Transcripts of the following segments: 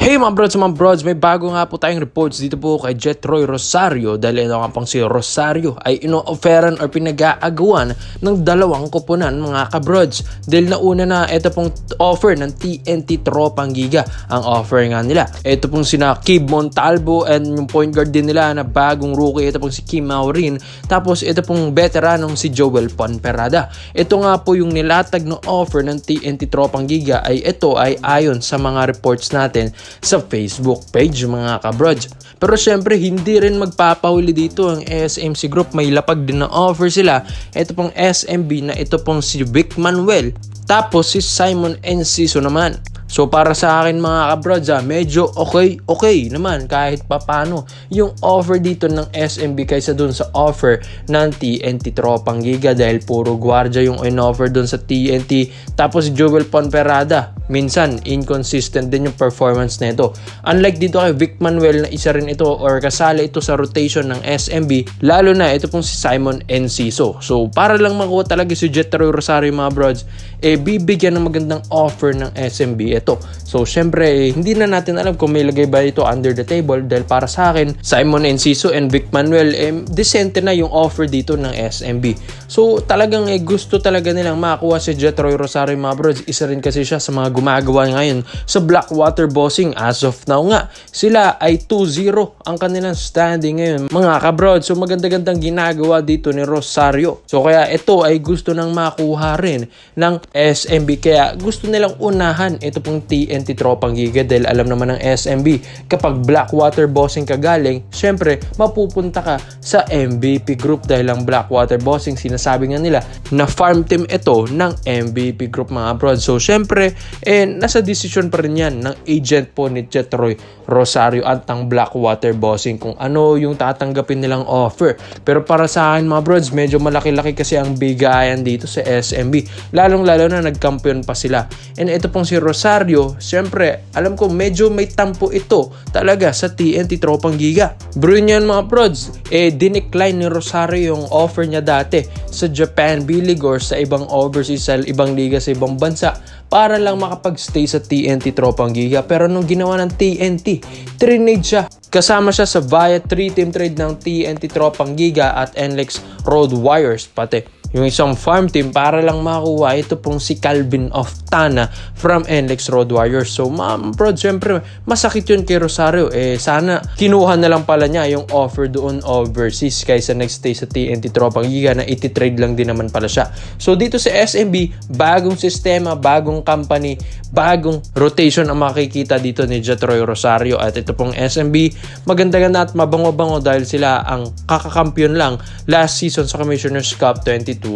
Hey mga brods, may bago nga po tayong reports dito po kay Jetroy Rosario dahil ito nga pang si Rosario ay ino-offeran or pinag-aagawan ng dalawang kuponan mga kabrods. Dahil nauna na ito pong offer ng TNT Tropang Giga ang offer nga nila. Ito pong sina Kib Montalvo and yung point guard din nila na bagong rookie, ito pong si Kim Maurin. Tapos ito pong veteranong si Joel Ponferrada. Ito nga po yung nilatag na offer ng TNT Tropang Giga ay ito ay ayon sa mga reports natin sa Facebook page mga kabrods. Pero syempre hindi rin magpapahuli dito ang SMC Group, may lapag din na offer sila. Ito pong SMB na ito pong si Vic Manuel, tapos si Simon Enciso naman. So para sa akin mga kabrods, medyo okay naman kahit papano yung offer dito ng SMB kaysa dun sa offer ng TNT Tropang Giga dahil puro gwardiya yung in-offer dun sa TNT. Tapos si Joel Ponferrada, minsan inconsistent din yung performance nito. Unlike dito kay Vic Manuel na isa rin ito or kasali ito sa rotation ng SMB, lalo na ito pong si Simon Enciso. So para lang makuha talaga si Jetroy Rosario mga brods, bibigyan ng magandang offer ng SMB ito. So syempre hindi na natin alam kung may lagay ba ito under the table dahil para sa akin Simon Enciso and Vic Manuel decente na yung offer dito ng SMB. So talagang gusto talaga nilang makakuha si Jetroy Rosario mga brods. Isa rin kasi siya sa mga gumagawa ngayon sa Blackwater Bossing. As of now nga sila ay 2-0 ang kanilang standing ngayon mga kabrods. So maganda-gandang ginagawa dito ni Rosario. So kaya ito ay gusto nang makuha rin ng SMB, kaya gusto nilang unahan ito pong TNT Tropang Giga dahil alam naman ng SMB kapag Blackwater Bossing ka galing, syempre mapupunta ka sa MVP Group dahil ang Blackwater Bossing sinasabi nga nila na farm team ito ng MVP Group mga brods. So syempre nasa decision pa rin yan ng agent po ni Jetroy Rosario at ang Blackwater Bossing kung ano yung tatanggapin nilang offer. Pero para sa akin mga brods, medyo malaki-laki kasi ang bigayan dito sa SMB, lalong-lalo na nagkampiyon pa sila. And ito pong si Rosario, syempre alam ko medyo may tampo ito talaga sa TNT Tropang Giga. Bro yan mga brods, dinecline ni Rosario yung offer niya dati sa Japan B-League or sa ibang overseas, sa ibang liga sa ibang bansa para lang makapag-stay sa TNT Tropang Giga. Pero nung ginawa ng TNT, trinade siya. Kasama siya sa via 3-team trade ng TNT Tropang Giga at NLEX Road Warriors pati yung isang farm team para lang makuha ito pong si Calvin Oftana from NLEX Road Warriors. So bro, syempre masakit yun kay Rosario. Sana kinuha na lang pala niya yung offer doon overseas kaysa nagstay sa TNT Tropang Giga na iti-trade lang din naman pala siya. So dito sa SMB, bagong sistema, bagong company, bagong rotation ang makikita dito ni Jetroy Rosario. At ito pong SMB, maganda-ganda at mabango-bango dahil sila ang kakakampiyon lang last season sa Commissioner's Cup 2024.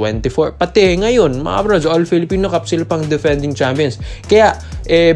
Pati ngayon mga brods, All Filipino Cup sila pang defending champions. Kaya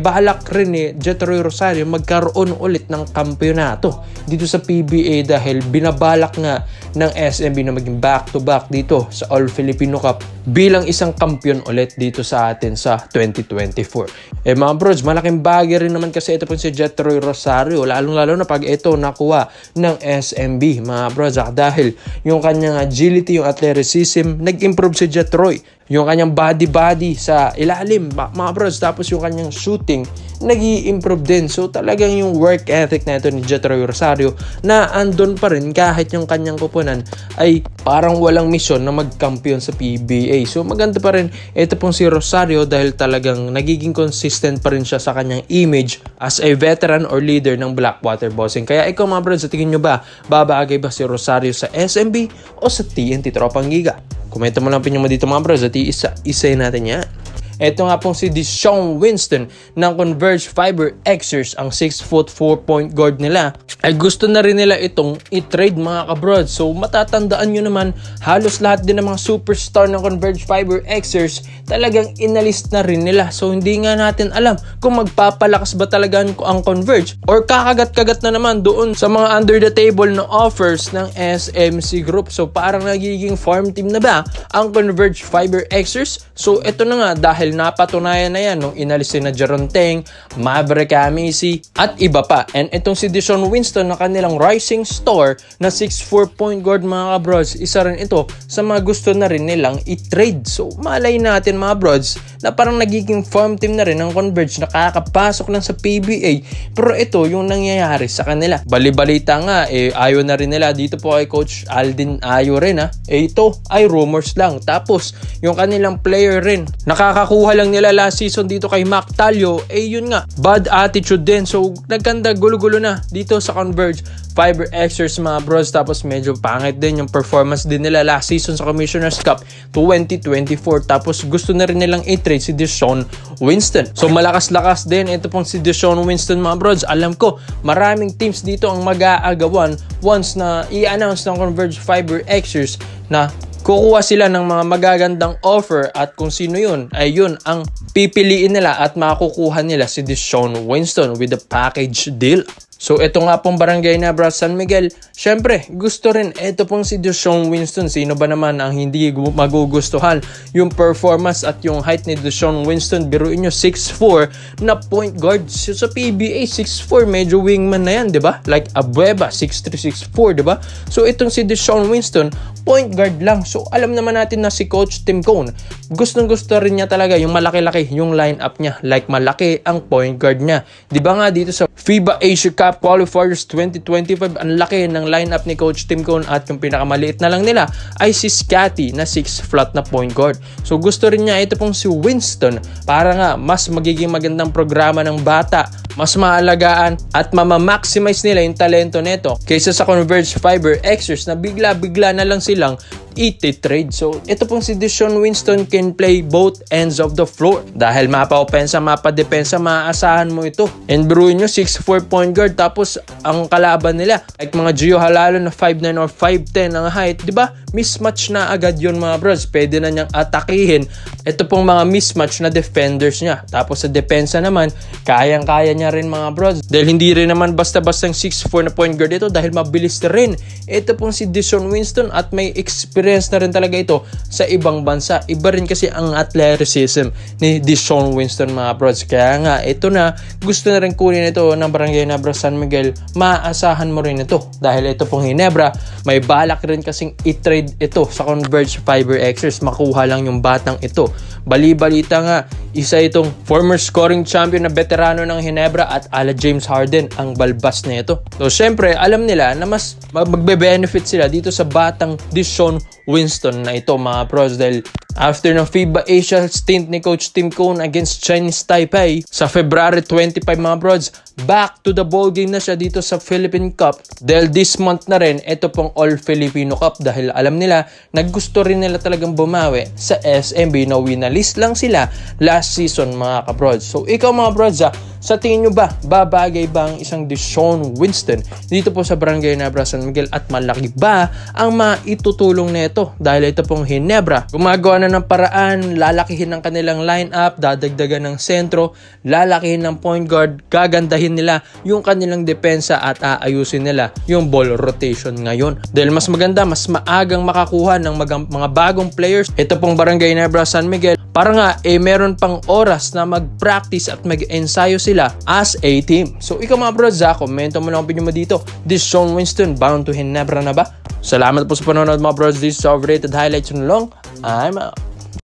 balak rin ni Jetroy Rosario magkaroon ulit ng kampyonato dito sa PBA dahil binabalak nga ng SMB na maging back-to-back dito sa All Filipino Cup bilang isang kampiyon ulit dito sa atin sa 2024. Mga brods, malaking bagay rin naman kasi ito po si Jetroy Rosario, lalong-lalo na pag ito nakuha ng SMB mga brods, dahil yung kanyang agility, yung athleticism, nag-improve si Jetroy. Yung kanyang body sa ilalim mga brods, tapos yung kanyang shooting nag-i-improve din. So talagang yung work ethic na ito ni Jetroy Rosario na andun pa rin kahit yung kanyang kupunan ay parang walang misyon na magkampiyon sa PBA. So maganda pa rin ito pong si Rosario dahil talagang nagiging consistent pa rin siya sa kanyang image as a veteran or leader ng Blackwater Bossing. Kaya ikaw mga brods, sa tingin nyo ba, babagay ba si Rosario sa SMB o sa TNT Tropang Giga? Komento mo lang pinyo mo dito mga bros at isa-isay natin yan. Ito nga pong si Deshaun Winston ng Converge Fiber Xers, ang 6'4" point guard nila, ay gusto na rin nila itong i-trade mga kabrods. So matatandaan nyo naman, halos lahat din ng mga superstar ng Converge Fiber Xers talagang inalist na rin nila. So hindi nga natin alam kung magpapalakas ba talaga ang Converge or kakagat-kagat na naman doon sa mga under the table na offers ng SMC Group. So parang nagiging farm team na ba ang Converge Fiber Xers? So ito na nga, dahil dahil napatunayan na yan nung inalis na Jeron Teng, Maverick Amisi at iba pa. And itong si Deshaun Winston na kanilang rising star na 6'4" point guard mga kabrods, isa rin ito sa mga gusto na rin nilang i-trade. So malay natin mga brods na parang nagiging farm team na rin ng Converge, nakakapasok lang sa PBA, pero ito yung nangyayari sa kanila. Bali-balita nga ayaw na rin nila dito po kay Coach Aldin Ayo rin ito ay rumors lang. Tapos yung kanilang player rin, nakakakuha lang nila last season dito kay Mac Talio, yun nga, bad attitude din. So nagkanda gulo-gulo na dito sa Converge Fiber Xers mga bros. Tapos medyo pangit din yung performance din nila last season sa Commissioner's Cup 2024. Tapos gusto na rin nilang i-trade si Deshaun Winston. So malakas-lakas din ito pong si Deshaun Winston mga bros. Alam ko maraming teams dito ang mag-aagawan once na i-announce ng Converge Fiber Xers na kukuha sila ng mga magagandang offer, at kung sino yun ay yun ang pipiliin nila at makukuha nila si Deshaun Winston with the package deal. So ito nga pong Barangay Nebra San Miguel, syempre gusto rin ito pong si Deshaun Winston. Sino ba naman ang hindi magugustuhan yung performance at yung height ni Deshaun Winston? Biruin nyo 6'4" na point guard. So, sa PBA 6'4", medyo wingman na yan, diba? Like Abueva 6'3", 6'4", diba? So itong si Deshaun Winston, point guard lang. So alam naman natin na si Coach Tim Cone, gustong-gusto rin niya talaga yung malaki-laki yung lineup niya. Like malaki ang point guard niya. Diba nga dito sa FIBA Asia Cup Qualifiers 2025, ang laki ng lineup ni Coach Tim Cone, at yung pinakamaliit na lang nila ay si Scotty na 6 flat na point guard. So gusto rin niya ito pong si Winston para nga mas magiging magandang programa ng bata, mas maalagaan at mamamaximize nila yung talento nito kaysa sa Converge Fiber Xers na bigla-bigla na lang silang iti-trade. So ito pong si Deshaun Winston can play both ends of the floor. Dahil mapa-opensa, mapa-depensa, maaasahan mo ito. And biruin nyo, 6'4" point guard, tapos ang kalaban nila like mga Gio Halalo na 5'9" or 5'10" ang height, diba? Mismatch na agad yun mga bros. Pwede na niyang atakihin ito pong mga mismatch na defenders niya. Tapos sa depensa naman, kayang-kaya niya rin mga bros. Dahil hindi rin naman basta-bastang 6'4" na point guard ito, dahil mabilis rin ito pong si Deshaun Winston, at may experience na rin talaga ito sa ibang bansa. Iba rin kasi ang athleticism ni Deshaun Winston mga bros. Kaya nga ito na, gusto na rin kunin ito ng Barangay Nebra San Miguel. Maaasahan mo rin ito dahil ito pong Ginebra may balak rin kasing i-trade ito sa Converge Fiber Xers. Makuha lang yung batang ito. Bali-balita nga, isa itong former scoring champion na veterano ng Ginebra at ala James Harden ang balbas na ito. So syempre alam nila na mas magbe-benefit sila dito sa batang Deshaun Winston na ito mga pros, dahil after ng FIBA Asia stint ni Coach Tim Cone against Chinese Taipei sa February 25 mga bros, back to the ball game na siya dito sa Philippine Cup. Dahil this month na rin ito pong All Filipino Cup, dahil alam nila naggusto rin nila talagang bumawi sa SMB na winalist lang sila last season mga kabrods. So ikaw mga brods, sa tingin nyo ba, babagay ba ang isang Deshaun Winston dito po sa Barangay Nebra San Miguel, at malaki ba ang maitutulong nito? Dahil ito pong Ginebra gumagawa na ng paraan, lalakihin ng kanilang lineup, dadagdagan ng sentro, lalakihin ng point guard, gagandahin nila yung kanilang depensa, at aayusin nila yung ball rotation ngayon. Dahil mas maganda, mas maagang makakuha ng mga bagong players ito pong Barangay Nebra San Miguel, para nga meron pang oras na mag-practice at mag-ensayo sila as a team. So ikaw mga bros, komento mo lang opinion mo dito. Deshaun Winston bound to Ginebra na ba? Salamat po sa panonood mga bros. This is overrated highlights on long. I'm out.